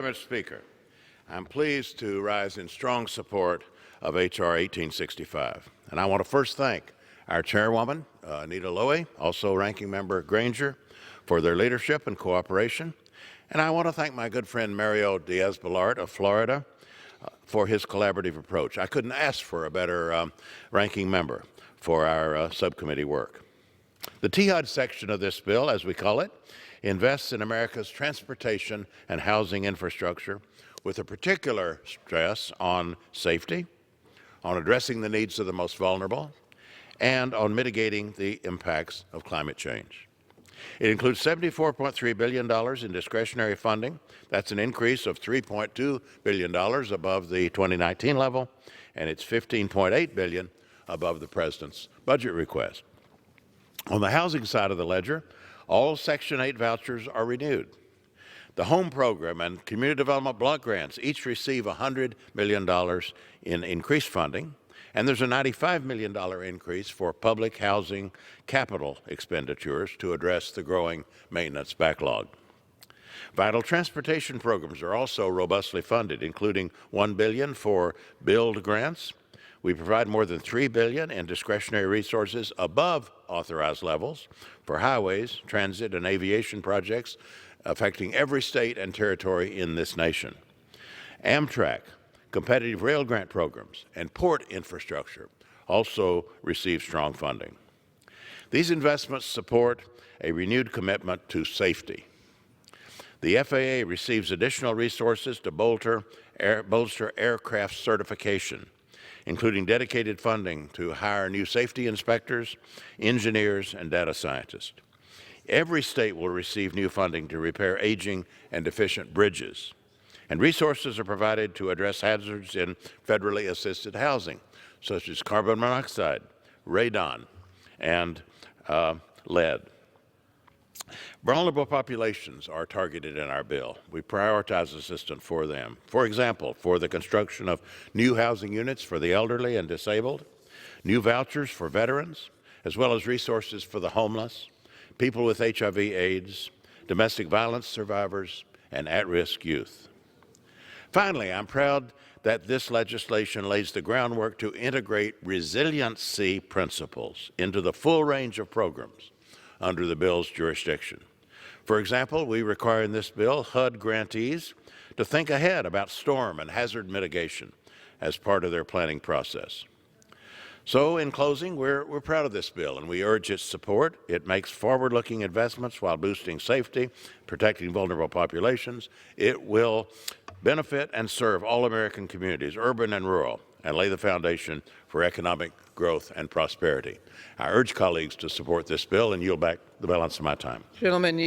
Mr. Speaker, I'm pleased to rise in strong support of H.R. 1865. And I want to first thank our chairwoman, Anita Lowy, also Ranking Member Granger, for their leadership and cooperation. And I want to thank my good friend Mario Diaz-Balart of Florida for his collaborative approach. I couldn't ask for a better ranking member for our subcommittee work. The T-HUD section of this bill, as we call it, invests in America's transportation and housing infrastructure with a particular stress on safety, on addressing the needs of the most vulnerable, and on mitigating the impacts of climate change. It includes $74.3 billion in discretionary funding. That's an increase of $3.2 billion above the 2019 level, and it's $15.8 billion above the President's budget request. On the housing side of the ledger, all Section 8 vouchers are renewed. The Home Program and Community Development Block Grants each receive $100 million in increased funding, and there's a $95 million increase for public housing capital expenditures to address the growing maintenance backlog. Vital transportation programs are also robustly funded, including $1 billion for build grants. We provide more than $3 billion in discretionary resources above authorized levels for highways, transit, and aviation projects affecting every state and territory in this nation. Amtrak, competitive rail grant programs, and port infrastructure also receive strong funding. These investments support a renewed commitment to safety. The FAA receives additional resources to bolster aircraft certification, including dedicated funding to hire new safety inspectors, engineers, and data scientists. Every state will receive new funding to repair aging and deficient bridges. And resources are provided to address hazards in federally assisted housing, such as carbon monoxide, radon, and lead. Vulnerable populations are targeted in our bill. We prioritize assistance for them. For example, for the construction of new housing units for the elderly and disabled, new vouchers for veterans, as well as resources for the homeless, people with HIV/AIDS, domestic violence survivors, and at-risk youth. Finally, I'm proud that this legislation lays the groundwork to integrate resiliency principles into the full range of programs under the bill's jurisdiction. For example, we require in this bill HUD grantees to think ahead about storm and hazard mitigation as part of their planning process. So, in closing, we're proud of this bill, and we urge its support. It makes forward-looking investments while boosting safety, protecting vulnerable populations. It will benefit and serve all American communities, urban and rural, and lay the foundation for economic growth and prosperity. I urge colleagues to support this bill and yield back the balance of my time. Gentleman.